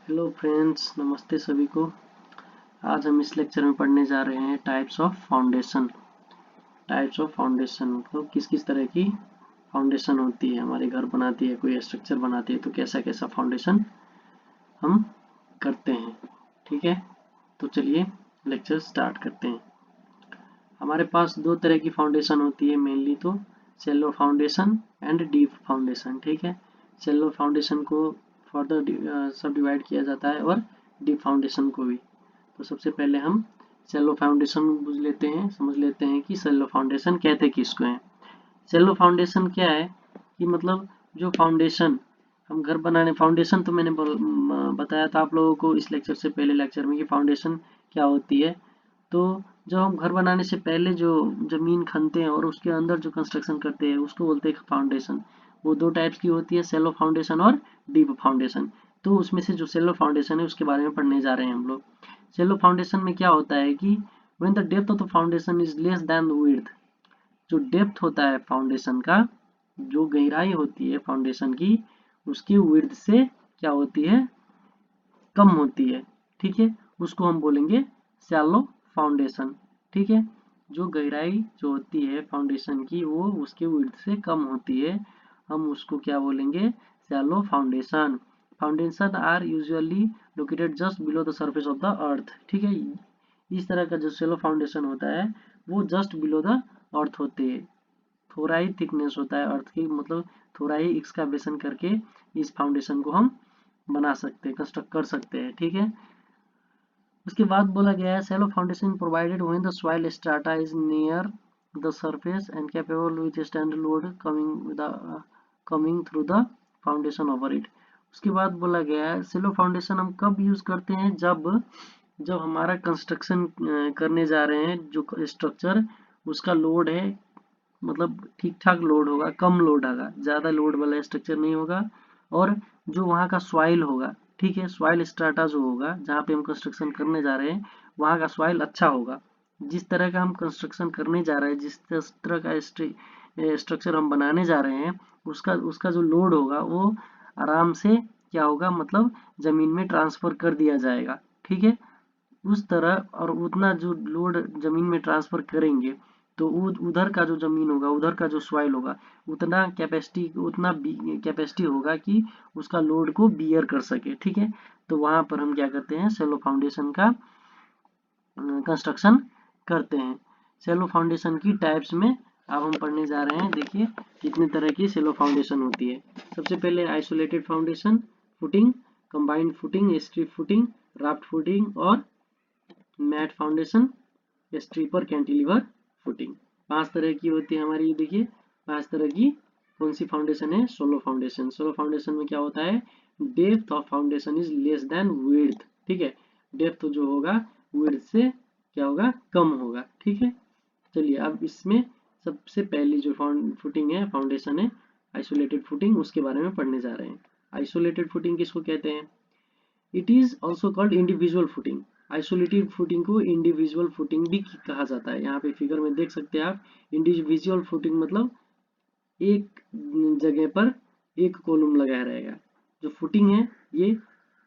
Hello friends, नमस्ते सभी को। आज हम इस लेक्चर में पढ़ने जा रहे हैं types of foundation. Types of foundation मतलब किस किस तरह की फाउंडेशन होती है। हमारे घर बनाती है, कोई स्ट्रक्चर बनाती है, तो कैसा कैसा फाउंडेशन हम करते हैं। ठीक है, तो चलिए लेक्चर स्टार्ट करते हैं। हमारे पास दो तरह की फाउंडेशन होती है मेनली, तो सेलो फाउंडेशन एंड डीप फाउंडेशन। ठीक है, सेलो फाउंडेशन को फर्दर सब डिवाइड किया जाता है और डीप फाउंडेशन को भी। तो सबसे पहले हम सेलो फाउंडेशन बुझ लेते हैं, समझ लेते हैं कि सेलो फाउंडेशन कहते किसको हैं। सेलो फाउंडेशन क्या है कि मतलब जो फाउंडेशन हम घर बनाने, फाउंडेशन तो मैंने बताया था आप लोगों को इस लेक्चर से पहले लेक्चर में कि फाउंडेशन क्या होती है। तो जब हम घर बनाने से पहले जो जमीन खनते हैं और उसके अंदर जो कंस्ट्रक्शन करते हैं उसको बोलते हैं फाउंडेशन। वो दो टाइप्स की होती है, सेलो फाउंडेशन और डीप फाउंडेशन। तो उसमें से जो सेलो फाउंडेशन है उसके बारे में पढ़ने जा रहे हैं हम लोग। सेलो फाउंडेशन में क्या होता है कि when the depth of the foundation is less than the width, जो डेप्थ होता है फाउंडेशन का, जो गहराई होती है फाउंडेशन की, उसकी विड्थ से क्या होती है, कम होती है। ठीक है, उसको हम बोलेंगे शैलो फाउंडेशन। ठीक है, जो गहराई जो होती है फाउंडेशन की वो उसके विड्थ से कम होती है, हम उसको क्या बोलेंगे, shallow foundation. Foundation are usually located just below the surface of the earth. ठीक है, इस तरह का जो शैलो फाउंडेशन होता है वो जस्ट बिलो द अर्थ होते हैं। थोड़ा ही थिकनेस होता है अर्थ की, मतलब थोड़ा ही एक्सकावेशन करके इस फाउंडेशन को हम बना सकते हैं, कंस्ट्रक्ट कर सकते हैं। ठीक है, उसके बाद बोला गया है shallow foundation provided when the soil strata is near the surface and capable with stand load coming through the foundation over it. उसके बाद बोला गया है शैलो फाउंडेशन हम कब यूज करते हैं, जब जब हमारा कंस्ट्रक्शन करने जा रहे हैं, जो स्ट्रक्चर उसका लोड है, मतलब ठीक ठाक लोड होगा, कम लोड होगा, ज़्यादा लोड वाला स्ट्रक्चर नहीं होगा। और जो वहाँ का सॉइल होगा, ठीक है, सॉइल स्ट्राटा जो होगा जहाँ पे हम कंस्ट्रक्शन करने जा रहे हैं वहाँ का सॉइल अच्छा होगा। जिस तरह का हम कंस्ट्रक्शन करने जा रहे हैं, जिस तरह का स्ट्रक्चर हम बनाने जा रहे हैं, उसका उसका जो लोड होगा वो आराम से क्या होगा, मतलब ज़मीन में ट्रांसफ़र कर दिया जाएगा। ठीक है, उस तरह और उतना जो लोड ज़मीन में ट्रांसफ़र करेंगे तो उधर का जो ज़मीन होगा, उधर का जो सॉइल होगा, उतना कैपेसिटी होगा कि उसका लोड को बियर कर सके। ठीक है, तो वहाँ पर हम क्या करते हैं, शैलो फाउंडेशन का कंस्ट्रक्शन करते हैं। शैलो फाउंडेशन की टाइप्स में अब हम पढ़ने जा रहे हैं। देखिए कितने तरह की शैलो फाउंडेशन होती है। सबसे पहले isolated foundation, footing, combined footing, strip footing, raft footing और mat foundation, stripper cantilever footing. 5 तरह की होती है हमारी। देखिए 5 तरह की कौन सी फाउंडेशन है, सोलो फाउंडेशन। सोलो फाउंडेशन में क्या होता है, depth of foundation is less than width. ठीक है, डेप्थ जो होगा विड्थ से क्या होगा, कम होगा। ठीक है, चलिए अब इसमें सबसे पहली जो फुटिंग है, फाउंडेशन है आइसोलेटेड फुटिंग, उसके बारे में पढ़ने जा रहे हैं। आइसोलेटेड फुटिंग किसको कहते हैं, it is also called individual footing. Isolated footing को इंडिविजुअल फुटिंग भी कहा जाता है। यहाँ पे फिगर में देख सकते हैं आप, इंडिविजुअल फुटिंग मतलब एक जगह पर एक कॉलम लगाया रहेगा। जो फुटिंग है ये,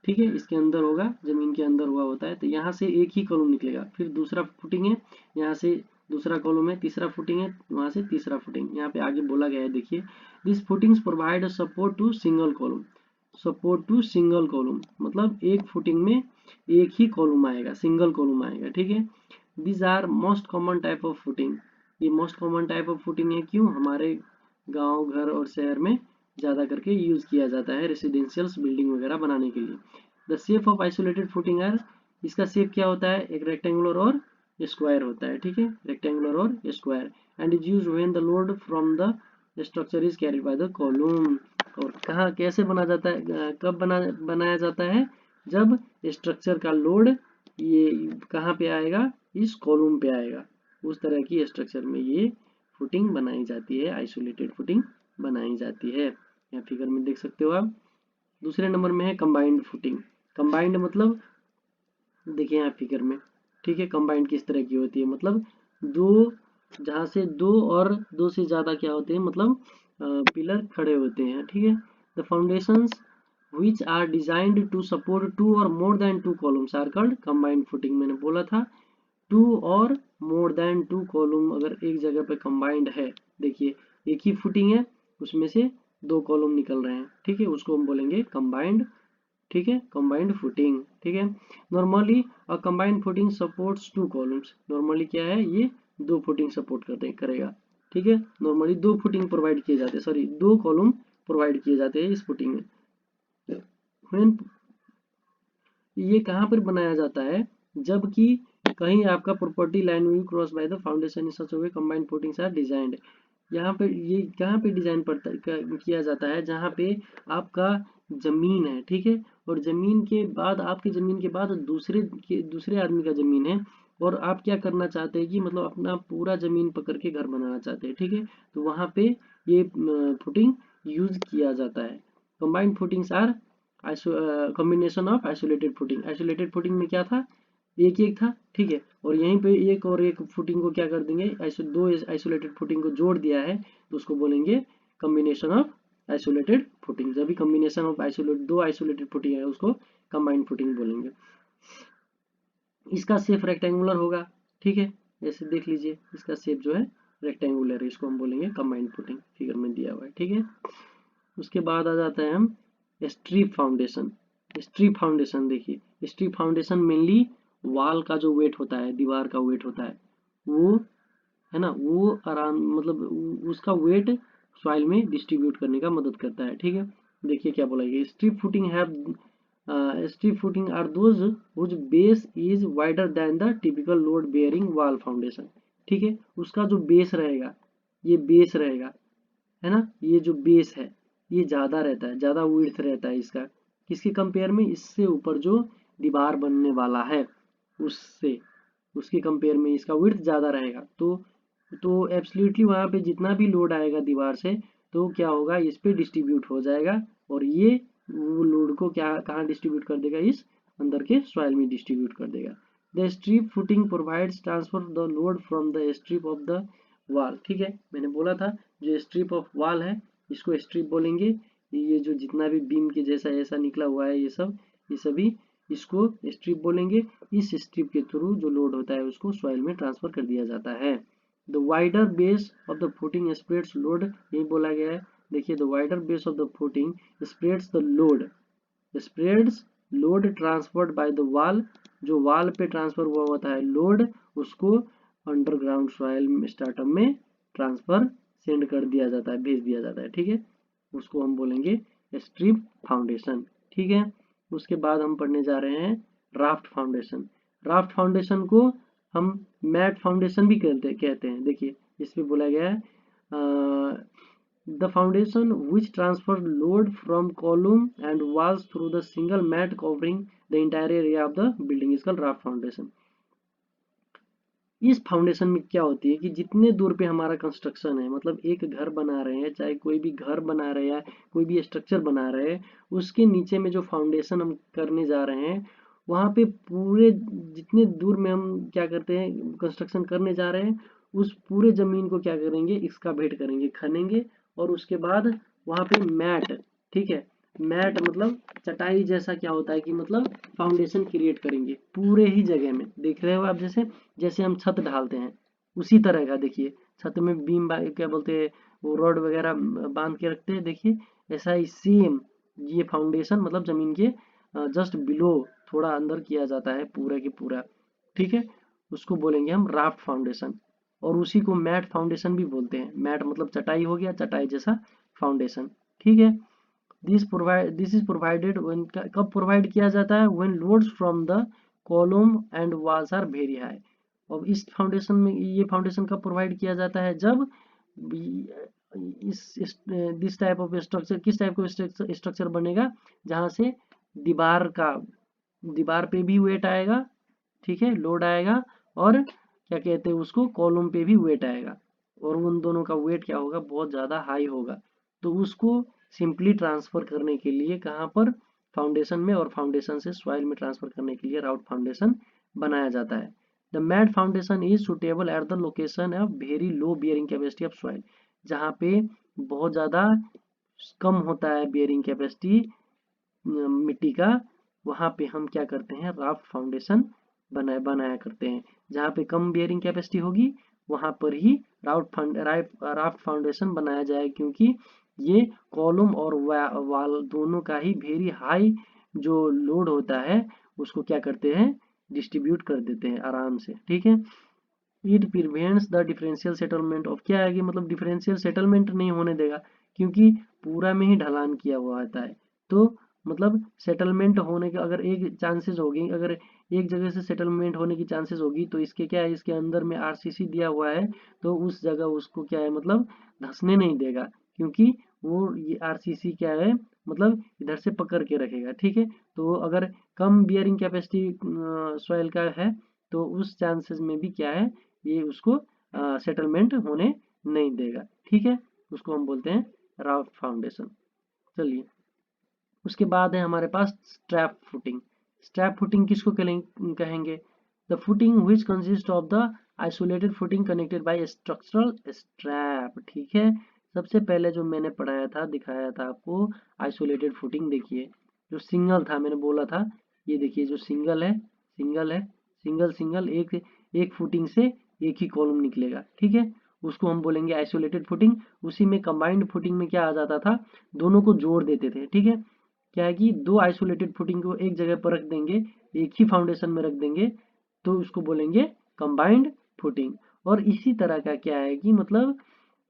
ठीक है, इसके अंदर होगा, जमीन के अंदर हुआ होता है, तो यहाँ से एक ही कॉलम निकलेगा। फिर दूसरा फुटिंग है, यहाँ से दूसरा कॉलम है, तीसरा फुटिंग है, वहाँ से तीसरा फुटिंग। यहाँ पे आगे बोला गया है, देखिए this footings provide support to single column. Support to single column मतलब एक फुटिंग में एक ही कॉलम आएगा, सिंगल कॉलम आएगा। ठीक है, these are most common type of footing. ये most common type of footing है, क्यों, हमारे गांव घर और शहर में ज़्यादा करके यूज़ किया जाता है रेसिडेंशियल्स बिल्डिंग वगैरह बनाने के लिए। The shape of isolated footing are, इसका शेप क्या होता है, एक रेक्टेंगुलर और स्क्वायर होता है। ठीक है, रेक्टेंगुलर और square, and is use when the load from the structure is carried by the column. और कहाँ कैसे बना जाता है, कब बनाया जाता है, जब स्ट्रक्चर का लोड ये कहाँ पे आएगा, इस कॉलम पे आएगा। उस तरह की स्ट्रक्चर में ये फुटिंग बनाई जाती है, आइसोलेटेड फुटिंग बनाई जाती है। यहाँ फिगर में देख सकते हो आप। दूसरे नंबर में है कंबाइंड फुटिंग। कंबाइंड मतलब देखिए यहाँ फिगर में, ठीक है, कंबाइंड किस तरह की होती है, मतलब दो, जहाँ से दो और दो से ज़्यादा क्या होते हैं, मतलब पिलर खड़े होते हैं। ठीक है, the foundations which are designed to support 2 or more than 2 columns are called combined footing। मैंने बोला था 2 और more than 2 कॉलम अगर एक जगह पे कंबाइंड है, देखिए एक ही फुटिंग है, उसमें से 2 कॉलम निकल रहे हैं, ठीक है, उसको हम बोलेंगे कंबाइंड, ठीक है, कंबाइंड फुटिंग, ठीक है। Normally a combined footing supports 2 columns, normally क्या है, ये 2 फुटिंग सपोर्ट करेगा, ठीक है। नॉर्मली 2 फुटिंग प्रोवाइड किए जाते हैं, सॉरी 2 कॉलम प्रोवाइड किए जाते हैं इस फुटिंग में। When ये कहाँ पर बनाया जाता है, जबकि कहीं आपका property line will cross by the foundation in such a way combined footings are designed. यहाँ पे ये कहाँ पे डिजाइन पड़ता किया जाता है, जहाँ पे आपका जमीन है, ठीक है, और जमीन के बाद आपकी जमीन के बाद दूसरे आदमी का जमीन है, और आप क्या करना चाहते हैं कि मतलब अपना पूरा जमीन पकड़ के घर बनाना चाहते हैं, ठीक है, तो वहाँ पे ये फुटिंग यूज किया जाता है। Combined footings are combination of isolated footing. Isolated footing में क्या था, एक एक था, ठीक है, और यहीं पे एक और एक फुटिंग को क्या कर देंगे, दो आइसोलेटेड फुटिंग को जोड़ दिया है, तो उसको बोलेंगे कॉम्बिनेशन ऑफ आइसोलेटेड फुटिंग। जब भी कॉम्बिनेशन ऑफ दो आइसोलेटेड फुटिंग है उसको कंबाइंड फुटिंग बोलेंगे। इसका शेप रेक्टेंगुलर होगा, ठीक है, जैसे देख लीजिए इसका शेप जो है रेक्टेंगुलर है, इसको हम बोलेंगे कंबाइंड फुटिंग, फिगर में दिया हुआ है, ठीक है। उसके बाद आ जाता है हम स्ट्रिप फाउंडेशन। स्ट्रिप फाउंडेशन देखिए, स्ट्रिप फाउंडेशन मेनली वॉल का जो वेट होता है, दीवार का वेट होता है, वो है ना, वो आराम मतलब उसका वेट सॉइल में डिस्ट्रीब्यूट करने का मदद करता है, ठीक है। देखिए क्या बोला गया, strip footing are those whose base is wider than the typical load bearing wall foundation, ठीक है। उसका जो बेस रहेगा, ये बेस रहेगा, है ना, ये जो बेस है ये ज्यादा रहता है, ज्यादा विड्थ रहता है इसका, किसके कंपेयर में, इससे ऊपर जो दीवार बनने वाला है उससे, उसके कंपेयर में इसका विड्थ ज्यादा रहेगा। तो एब्सोल्युटली वहां पे जितना भी लोड आएगा दीवार से, तो क्या होगा, इस पे डिस्ट्रीब्यूट हो जाएगा, और ये वो लोड को क्या कहाँ डिस्ट्रीब्यूट कर देगा, इस अंदर के सॉइल में डिस्ट्रीब्यूट कर देगा। The strip footing provides transfer the load from the strip of the wall, ठीक है, मैंने बोला था जो स्ट्रिप ऑफ वॉल है इसको स्ट्रिप बोलेंगे। ये जो जितना भी बीम के जैसा ऐसा निकला हुआ है ये सभी इसको स्ट्रिप बोलेंगे। इस स्ट्रिप के थ्रू जो लोड होता है उसको सॉइल में ट्रांसफर कर दिया जाता है। The wider base of the footing spreads load, यही बोला गया है, देखिए the wider base of the footing spreads the load, spreads load transferred by the wall, जो वॉल पे ट्रांसफर हुआ होता है लोड, उसको अंडरग्राउंड सॉइल स्टार्टअप में ट्रांसफर सेंड कर दिया जाता है, भेज दिया जाता है, ठीक है, उसको हम बोलेंगे स्ट्रिप फाउंडेशन, ठीक है। उसके बाद हम पढ़ने जा रहे हैं राफ्ट फाउंडेशन। राफ्ट फाउंडेशन को हम मैट फाउंडेशन भी कहते हैं, देखिए इस पे बोला गया है the foundation which transfer load from column and walls through the single mat covering the entire area of the building is called raft foundation। इस फाउंडेशन में क्या होती है कि जितने दूर पे हमारा कंस्ट्रक्शन है, मतलब एक घर बना रहे हैं, चाहे कोई भी घर बना रहे हैं, कोई भी स्ट्रक्चर बना रहे हैं, उसके नीचे में जो फाउंडेशन हम करने जा रहे हैं, वहां पे पूरे जितने दूर में हम क्या करते हैं कंस्ट्रक्शन करने जा रहे हैं, उस पूरे जमीन को क्या करेंगे, एक्सकावेट करेंगे, खनेंगे, और उसके बाद वहां पे मैट, ठीक है, मैट मतलब चटाई जैसा क्या होता है कि मतलब फाउंडेशन क्रिएट करेंगे पूरे ही जगह में, देख रहे हो आप, जैसे जैसे हम छत ढालते हैं उसी तरह का, देखिए छत में बीम क्या बोलते हैं वो रॉड वगैरह बांध के रखते हैं, देखिए ऐसा ही सेम ये फाउंडेशन मतलब जमीन के जस्ट बिलो थोड़ा अंदर किया जाता है पूरा की पूरा, ठीक है, उसको बोलेंगे हम राफ्ट फाउंडेशन। और उसी को मैट फाउंडेशन भी बोलते हैं, मैट मतलब चटाई हो गया, चटाई जैसा फाउंडेशन, ठीक है। दिस इज प्रोवाइडेड व्हेन, कब प्रोवाइड किया जाता है, when loads from the column and walls are very high. और इस फाउंडेशन में ये फाउंडेशन कब प्रोवाइड किया जाता है, जब दिस टाइप ऑफ स्ट्रक्चर, किस टाइप का स्ट्रक्चर बनेगा, जहां से दीवार पे भी वेट आएगा, ठीक है, लोड आएगा, और क्या कहते हैं उसको कॉलम पे भी वेट आएगा, और उन दोनों का वेट क्या होगा, बहुत ज़्यादा हाई होगा, तो उसको सिंपली ट्रांसफर करने के लिए कहाँ पर, फाउंडेशन में, और फाउंडेशन से सॉइल में ट्रांसफर करने के लिए राउट फाउंडेशन बनाया जाता है। The matte foundation is suitable at the location of very low bearing capacity of soil, जहाँ पे बहुत ज़्यादा कम होता है बियरिंग कैपेसिटी मिट्टी का, वहां पे हम क्या करते हैं, राफ्ट फाउंडेशन बनाया करते हैं। जहाँ पे कम बियरिंग कैपेसिटी होगी वहां पर ही राफ्ट फाउंडेशन बनाया जाए, क्योंकि ये कॉलम और वाल दोनों का ही वेरी हाई जो लोड होता है उसको क्या करते हैं, डिस्ट्रीब्यूट कर देते हैं आराम से। ठीक है, it prevents the differential settlement of, क्या है कि मतलब डिफरेंशियल सेटलमेंट नहीं होने देगा, क्योंकि पूरा में ही ढलान किया हुआ होता है। तो मतलब सेटलमेंट होने के अगर एक चांसेस होगी, अगर एक जगह से सेटलमेंट होने की चांसेस होगी तो इसके क्या है, इसके अंदर में आरसीसी दिया हुआ है, तो उस जगह उसको क्या है मतलब धंसने नहीं देगा, क्योंकि वो ये आरसीसी क्या है मतलब इधर से पकड़ के रखेगा। ठीक है, तो अगर कम बियरिंग कैपेसिटी सॉइल का है तो उस चांसेस में भी क्या है, ये उसको सेटलमेंट होने नहीं देगा। ठीक है, उसको हम बोलते हैं राफ्ट फाउंडेशन। चलिए, उसके बाद है हमारे पास स्ट्रैप फुटिंग। स्ट्रैप फुटिंग किसको कहेंगे, the footing which consist of the isolated footing connected by structural strap. ठीक है, सबसे पहले जो मैंने पढ़ाया था, दिखाया था आपको आइसोलेटेड फुटिंग, देखिए जो सिंगल था मैंने बोला था, ये देखिए जो सिंगल है, सिंगल सिंगल एक फुटिंग से एक ही कॉलम निकलेगा। ठीक है, उसको हम बोलेंगे आइसोलेटेड फुटिंग। उसी में कंबाइंड फुटिंग में क्या आ जाता था, दोनों को जोड़ देते थे। ठीक है, क्या है कि दो आइसोलेटेड फुटिंग को एक जगह पर रख देंगे, एक ही फाउंडेशन में रख देंगे, तो उसको बोलेंगे कंबाइंड फुटिंग। और इसी तरह का क्या है कि मतलब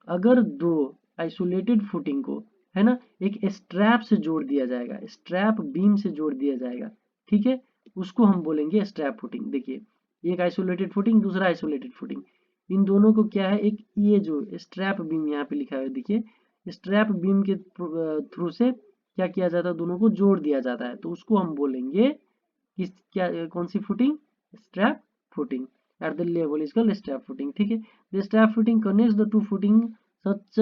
अगर दो आइसोलेटेड फुटिंग को है ना एक स्ट्रैप से जोड़ दिया जाएगा, स्ट्रैप बीम से जोड़ दिया जाएगा, ठीक है, उसको हम बोलेंगे स्ट्रैप फुटिंग। देखिए, एक आइसोलेटेड फुटिंग, दूसरा आइसोलेटेड फुटिंग, इन दोनों को क्या है, एक ये जो स्ट्रैप बीम यहाँ पे लिखा है देखिए, स्ट्रैप बीम के थ्रू से क्या किया जाता है, दोनों को जोड़ दिया जाता है, तो उसको हम बोलेंगे किस क्या कौन सी footing, strap footing. At the level is called strap footing. ठीक है, the strap footing connects the two footing such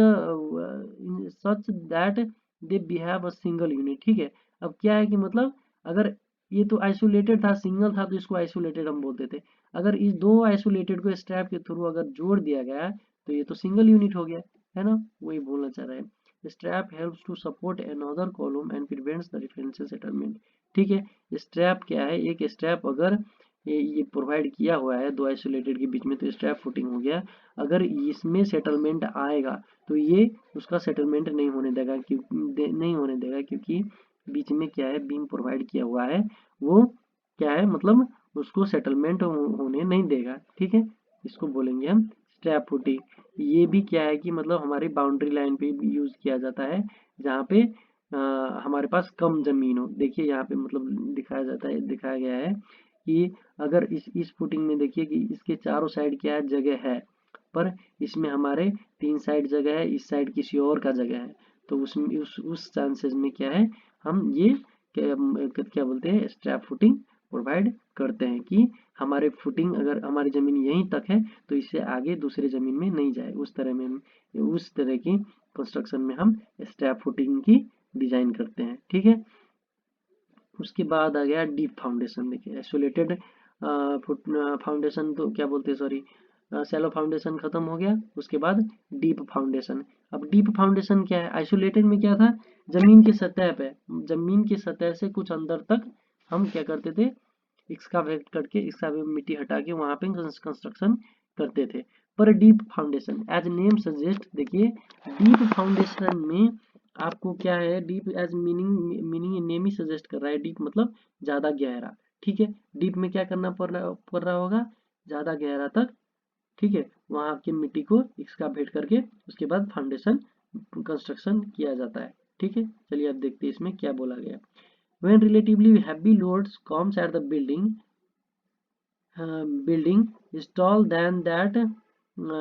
that they behave a single unit. ठीक है, अब क्या है कि मतलब अगर ये तो आइसोलेटेड था, सिंगल था, तो इसको आइसोलेटेड हम बोलते थे। अगर इस दो आइसोलेटेड को स्ट्रैप के थ्रू अगर जोड़ दिया गया तो ये तो सिंगल यूनिट हो गया, है ना, वही बोलना चाह रहा है। Strap helps to support another column and prevents the differential settlement. ठीक है, स्ट्रैप क्या है, एक स्ट्रैप अगर ये प्रोवाइड किया हुआ है दो आइसोलेटेड के बीच में तो स्ट्रैप फुटिंग हो गया। अगर इसमें सेटलमेंट आएगा तो ये उसका सेटलमेंट नहीं होने देगा, नहीं होने देगा, क्योंकि बीच में क्या है बीम प्रोवाइड किया हुआ है, वो क्या है मतलब उसको सेटलमेंट होने नहीं देगा। ठीक है, इसको बोलेंगे हम स्ट्रैप फुटिंग। ये भी क्या है कि मतलब हमारी बाउंड्री लाइन पे यूज किया जाता है, जहाँ पे हमारे पास कम जमीन हो। देखिए यहाँ पे मतलब दिखाया गया है कि अगर इस फुटिंग में देखिए कि इसके चारों साइड क्या है, जगह है, पर इसमें हमारे 3 साइड जगह है, इस साइड किसी और का जगह है, तो उसमें उस चांसेस में क्या है, हम ये क्या बोलते हैं स्ट्रैप फुटिंग प्रोवाइड करते हैं कि हमारे फुटिंग अगर हमारी जमीन यहीं तक है तो इससे आगे दूसरे जमीन में नहीं जाए, उस तरह की कंस्ट्रक्शन में हम स्ट्रैप फुटिंग की डिजाइन करते हैं। ठीक है, उसके बाद आ गया डीप फाउंडेशन। देखिए, आइसोलेटेड फाउंडेशन तो क्या बोलते हैं, सॉरी, शैलो फाउंडेशन खत्म हो गया, उसके बाद डीप फाउंडेशन। अब डीप फाउंडेशन क्या है, आइसोलेटेड में क्या था, जमीन की सतह पे, जमीन की सतह से कुछ अंदर तक हम क्या करते थे, एक्सकावेट करके, एक्सकावेट मिट्टी हटा के वहां पे कंस्ट्रक्शन करते थे। पर deep foundation as name suggest, देखिए डीप फाउंडेशन में आपको क्या है, डीप एज मीनिंग नेम ही सजेस्ट कर रहा है, डीप मतलब ज्यादा गहरा। ठीक है, डीप में क्या करना पड़ रहा होगा, ज्यादा गहरा तक। ठीक है, वहां की मिट्टी को एक्सकावेट करके उसके बाद फाउंडेशन कंस्ट्रक्शन किया जाता है। ठीक है, चलिए अब देखते हैं इसमें क्या बोला गया। When relatively heavy loads comes at the building is tall than that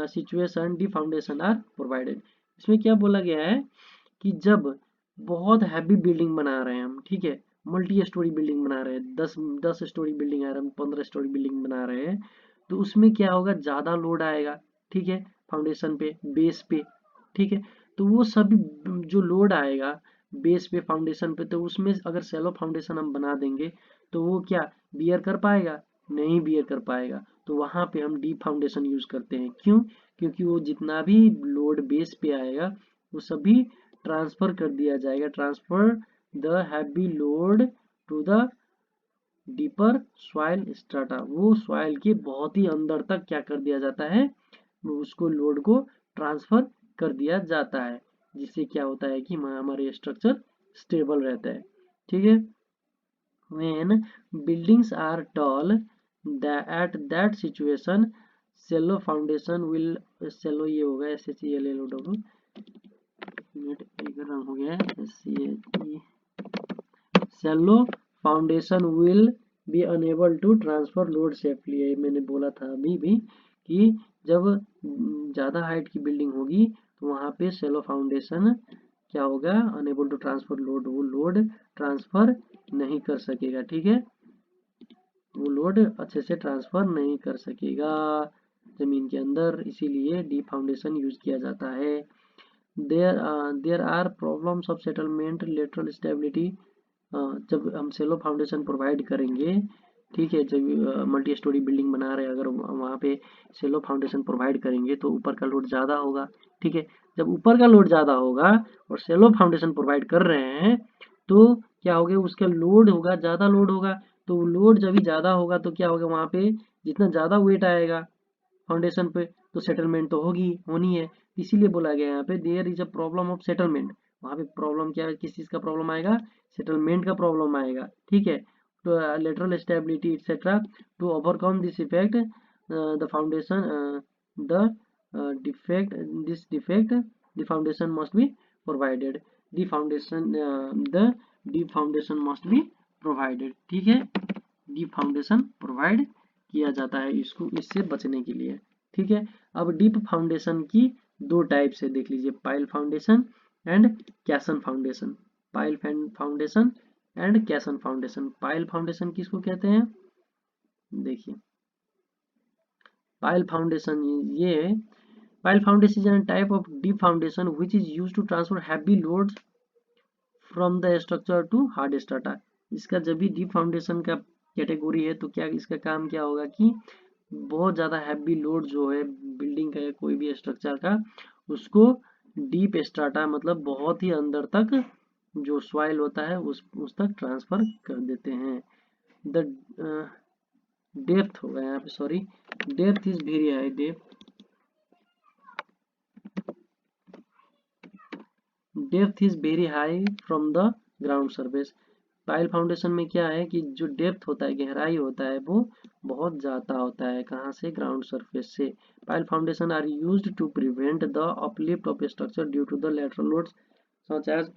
situation the foundation are provided। इसमें क्या बोला गया है कि जब बहुत हैवी बिल्डिंग बना रहे हैं हम, ठीक है, मल्टी स्टोरी बिल्डिंग बना रहे हैं, 10 स्टोरी बिल्डिंग आ रहा है, 15 स्टोरी बिल्डिंग बना रहे हैं, तो उसमें क्या होगा, ज्यादा लोड आएगा। ठीक है, फाउंडेशन पे, बेस पे। ठीक है, तो वो सभी जो लोड आएगा बेस पे, फाउंडेशन पे, तो उसमें अगर सेलो फाउंडेशन हम बना देंगे तो वो क्या बियर कर पाएगा, नहीं बियर कर पाएगा। तो वहां पे हम डीप फाउंडेशन यूज करते हैं। क्यों, क्योंकि वो जितना भी लोड बेस पे आएगा वो सभी ट्रांसफर कर दिया जाएगा, transfer the heavy load to the deeper soil strata, वो सॉइल के बहुत ही अंदर तक क्या कर दिया जाता है, उसको लोड को ट्रांसफर कर दिया जाता है, जिससे क्या होता है कि हमारे स्ट्रक्चर स्टेबल रहता है। ठीक है, when buildings are tall, at that situation shallow foundation will, shallow ये होगा SHALLOW, एक रंग हो गया SCHE, shallow foundation will be unable to transfer load safely। मैंने बोला था अभी भी कि जब ज़्यादा हाइट की बिल्डिंग होगी तो वहाँ पे shallow foundation क्या होगा, अनेबल टू ट्रांसफर लोड, वो लोड ट्रांसफर नहीं कर सकेगा। ठीक है, वो लोड अच्छे से ट्रांसफर नहीं कर सकेगा जमीन के अंदर, इसीलिए डीप फाउंडेशन यूज किया जाता है। There are problems of settlement, lateral stability. जब हम सेलो फाउंडेशन प्रोवाइड करेंगे, ठीक है, जब मल्टी स्टोरी बिल्डिंग बना रहे हैं, अगर वहाँ पे सेलो फाउंडेशन प्रोवाइड करेंगे तो ऊपर का लोड ज़्यादा होगा। ठीक है, जब ऊपर का लोड ज़्यादा होगा और सेलो फाउंडेशन प्रोवाइड कर रहे हैं तो क्या होगा, उसका लोड होगा, ज़्यादा लोड होगा, तो लोड जब भी ज़्यादा होगा तो क्या होगा, वहाँ पे जितना ज़्यादा वेट आएगा फाउंडेशन पे तो सेटलमेंट तो होनी है, इसीलिए बोला गया यहाँ पे there is a problem of settlement. वहाँ पे प्रॉब्लम क्या है, किस चीज़ का प्रॉब्लम आएगा, सेटलमेंट का प्रॉब्लम आएगा। ठीक है, तो lateral stability etcetera, to overcome this effect the foundation the defect this defect the foundation must be provided, the foundation the deep foundation must be provided. ठीक है, डीप फाउंडेशन प्रोवाइड किया जाता है इसको, इससे बचने के लिए। ठीक है, अब डीप फाउंडेशन की दो टाइप्स है, देख लीजिए, pile foundation and caisson foundation. Pile foundation and caisson foundation. Pile foundation किसको कहते हैं, देखिए, पाइल फाउंडेशन ये pile foundation is an type of deep foundation which is used to transfer heavy loads from the structure to hard strata. इसका जब भी deep foundation का category है तो क्या इसका काम क्या होगा कि बहुत ज़्यादा हैवी लोड जो है बिल्डिंग का या कोई भी स्ट्रक्चर का, उसको डीप स्ट्राटा मतलब बहुत ही अंदर तक जो सॉइल होता है उस तक ट्रांसफर कर देते हैं। द डेप्थ होगा यहाँ पे, sorry, depth is very high, depth is very high from the ground surface. Pile foundation में क्या है कि जो डेप्थ होता है, गहराई होता है, वो बहुत ज़्यादा होता है, कहाँ से, ग्राउंड सरफेस से। Pile foundation are used to prevent the uplift of structure due to the lateral loads such as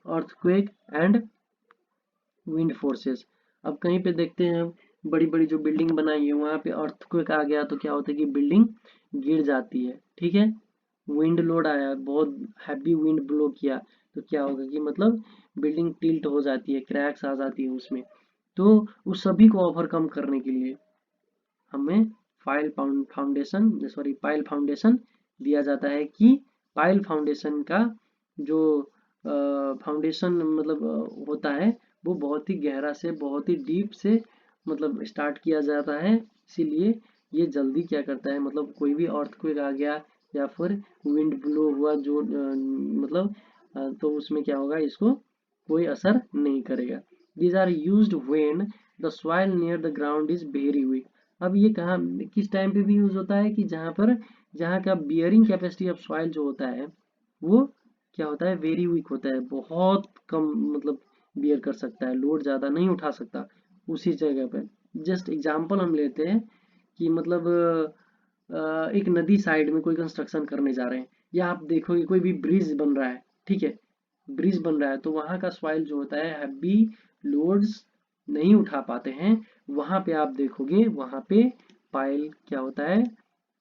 earthquake and wind forces. अब कहीं पे देखते हैं बड़ी बड़ी जो बिल्डिंग बनाई है वहाँ पे अर्थक्वेक आ गया तो क्या होता है कि बिल्डिंग गिर जाती है। ठीक है, विंड लोड आया, बहुत हैवी विंड ब्लो किया तो क्या होगा कि मतलब बिल्डिंग टिल्ट हो जाती है, क्रैक्स आ जाती है उसमें। तो उस सभी को ओवरकम करने के लिए हमें पाइल फाउंडेशन दिया जाता है कि पाइल फाउंडेशन का जो फाउंडेशन मतलब होता है वो बहुत ही गहरा से, बहुत ही डीप से मतलब स्टार्ट किया जाता है, इसीलिए ये जल्दी क्या करता है, मतलब कोई भी अर्थक्वेक आ गया या फिर विंड ब्लो हुआ जो मतलब तो उसमें क्या होगा, इसको कोई असर नहीं करेगा। These are used when the soil near the ground is very weak. अब ये कहाँ किस टाइम पे भी यूज होता है कि जहाँ का बियरिंग कैपेसिटी ऑफ सॉइल जो होता है वो क्या होता है, वेरी वीक होता है, बहुत कम मतलब बियर कर सकता है, लोड ज़्यादा नहीं उठा सकता उसी जगह पे। जस्ट एग्जांपल हम लेते हैं कि मतलब एक नदी साइड में कोई कंस्ट्रक्शन करने जा रहे हैं, या आप देखोगे कोई भी ब्रिज बन रहा है, ठीक है, ब्रिज बन रहा है तो वहाँ का सॉइल जो होता है हैवी लोड्स नहीं उठा पाते हैं, वहाँ पे आप देखोगे वहाँ पे पाइल क्या होता है,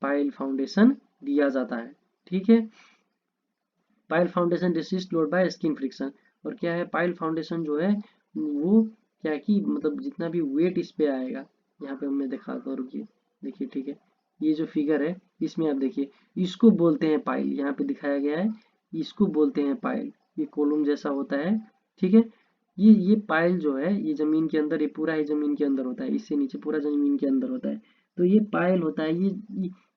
पाइल फाउंडेशन दिया जाता है। ठीक है, pile foundation resist load by skin friction. और क्या है, पाइल फाउंडेशन जो है वो क्या है कि मतलब जितना भी वेट इस पे आएगा, यहाँ पे मैं दिखाता हूँ, रुकिए, देखिए, ठीक है, ये जो फिगर है इसमें आप देखिए, इसको बोलते हैं पाइल, यहाँ पे दिखाया गया है, इसको बोलते हैं पाइल, ये कॉलम जैसा होता है। ठीक है, ये पाइल जो है ये जमीन के अंदर, ये पूरा ही जमीन के अंदर होता है, इससे नीचे पूरा जमीन के अंदर होता है, तो ये पाइल होता है,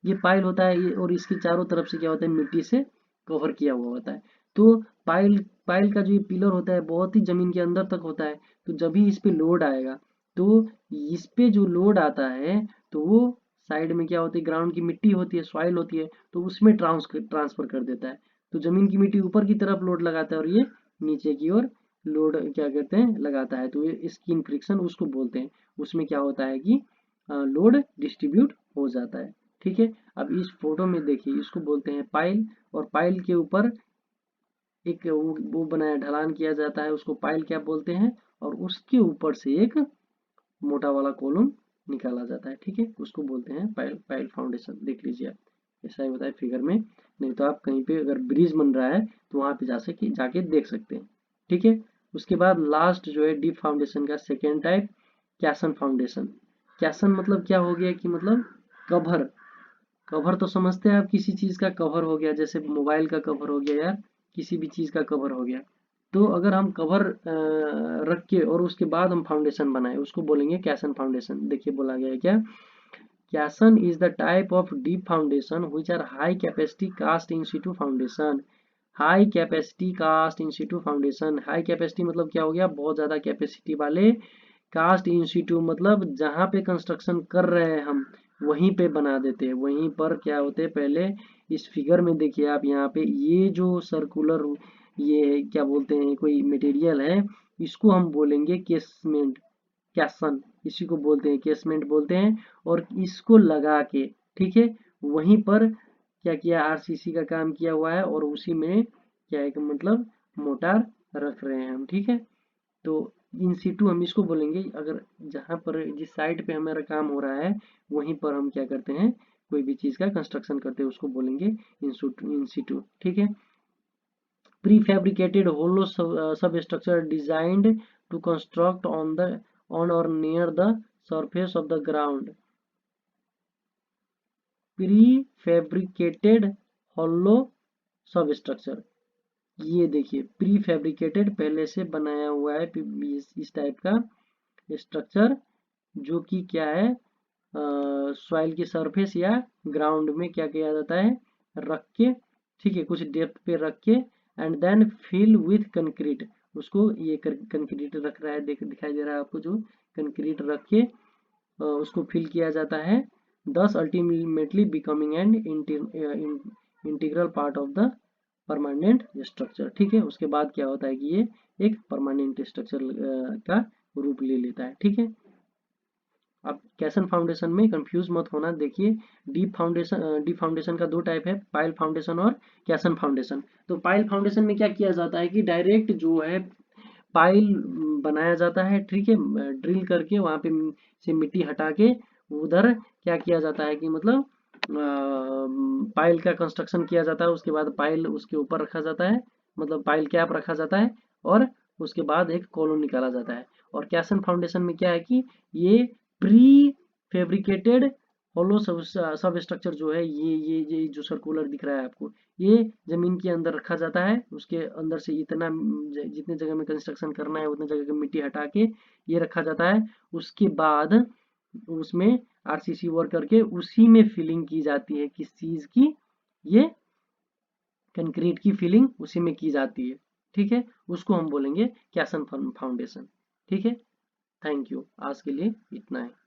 ये पाइल होता है ये, और इसके चारों तरफ से क्या होता है, मिट्टी से कवर किया हुआ होता है। तो पाइल पाइल का जो ये पिलर होता है बहुत ही जमीन के अंदर तक होता है, तो जब भी इस पे लोड आएगा तो इस पे जो लोड आता है तो वो साइड में क्या होती है, ग्राउंड की मिट्टी होती है, सॉइल होती है, तो उसमें ट्रांसफर कर देता है। तो जमीन की मिट्टी ऊपर की तरफ लोड लगाता है और ये नीचे की ओर लोड क्या करते हैं, लगाता है। तो ये स्किन फ्रिक्शन उसको बोलते हैं। उसमें क्या होता है कि लोड डिस्ट्रीब्यूट हो जाता है। ठीक है, अब इस फोटो में देखिए, इसको बोलते हैं पाइल, और पाइल के ऊपर एक वो बनाया, ढलान किया जाता है, उसको पाइल क्या बोलते हैं, और उसके ऊपर से एक मोटा वाला कॉलम निकाला जाता है। ठीक है, उसको बोलते हैं पाइल पाइल फाउंडेशन। देख लीजिए आप, ऐसा ही होता है फिगर में, नहीं तो आप कहीं पे अगर ब्रिज बन रहा है तो वहां पे जाके देख सकते हैं। ठीक है, उसके बाद लास्ट जो है डीप फाउंडेशन का सेकेंड टाइप, कैसन फाउंडेशन। कैसन मतलब क्या हो गया कि मतलब कवर। कवर तो समझते हैं आप, किसी चीज का कवर हो गया, जैसे मोबाइल का कवर हो गया या किसी भी चीज का कवर हो गया। तो अगर हम कवर रख के और उसके बाद हम फाउंडेशन बनाए, उसको बोलेंगे कैसन फाउंडेशन। देखिए बोला गया है क्या, caisson is the type of deep foundation which are high capacity cast in situ foundation. High capacity cast in situ foundation, high capacity मतलब क्या हो गया, बहुत ज्यादा कैपेसिटी वाले। कास्ट इंस्टीट्यूट मतलब जहाँ पे कंस्ट्रक्शन कर रहे हैं हम वहीं पे बना देते हैं, वहीं पर क्या होते हैं। पहले इस फिगर में देखिए आप, यहाँ पे ये जो सर्कुलर ये क्या बोलते हैं, कोई मटेरियल है, इसको हम बोलेंगे केसमेंट, कैसन, इसी को बोलते हैं, केसमेंट बोलते हैं। और इसको लगा के, ठीक है, वहीं पर क्या किया, आरसीसी का काम किया हुआ है, और उसी में क्या है कि मतलब मोटार रख रहे हैं हम। ठीक है, तो इन सिटू हम इसको बोलेंगे, अगर जहाँ पर जिस साइड पे हमारा काम हो रहा है वहीं पर हम क्या करते हैं, कोई भी चीज का कंस्ट्रक्शन करते हैं, उसको बोलेंगे इन सिटू। ठीक है, prefabricated hollow substructure designed to construct on or near the surface of the ground। prefabricated hollow substructure, ये देखिए प्री फैब्रिकेटेड, पहले से बनाया हुआ है इस टाइप का स्ट्रक्चर, जो कि क्या है, सॉइल की सरफेस या ग्राउंड में क्या किया जाता है, रख के, ठीक है, कुछ डेप्थ पे रख के, and then fill with concrete. उसको ये कंक्रीट रख रहा है, दिखाई दे रहा है आपको, जो कंक्रीट रख के उसको फिल किया जाता है, दस ultimately becoming an integral part of the permanent structure. ठीक है, उसके बाद क्या होता है कि ये एक परमानेंट स्ट्रक्चर का रूप ले लेता है। ठीक है, अब कैसन फाउंडेशन में कंफ्यूज मत होना। देखिए डीप फाउंडेशन का दो टाइप है, पाइल फाउंडेशन और कैसन फाउंडेशन। तो पाइल फाउंडेशन में क्या किया जाता है कि डायरेक्ट जो है पाइल बनाया जाता है, ठीक है, ड्रिल करके वहां पे से मिट्टी हटा के उधर क्या किया जाता है कि मतलब पाइल का कंस्ट्रक्शन किया जाता है। उसके बाद पाइल उसके ऊपर रखा जाता है, मतलब पाइल कैप रखा जाता है, और उसके बाद एक कॉलम निकाला जाता है। और कैसन फाउंडेशन में क्या है कि ये प्री फेब्रिकेटेड होलो सब स्ट्रक्चर जो है, ये जो सर्कुलर दिख रहा है आपको, ये जमीन के अंदर रखा जाता है। उसके अंदर से इतना जितने जगह में कंस्ट्रक्शन करना है उतने जगह की मिट्टी हटा के ये रखा जाता है। उसके बाद उसमें आरसीसी वर्क करके उसी में फिलिंग की जाती है, किस चीज की, ये कंक्रीट की फिलिंग उसी में की जाती है। ठीक है, उसको हम बोलेंगे कैसन फाउंडेशन। ठीक है, थैंक यू, आज के लिए इतना है।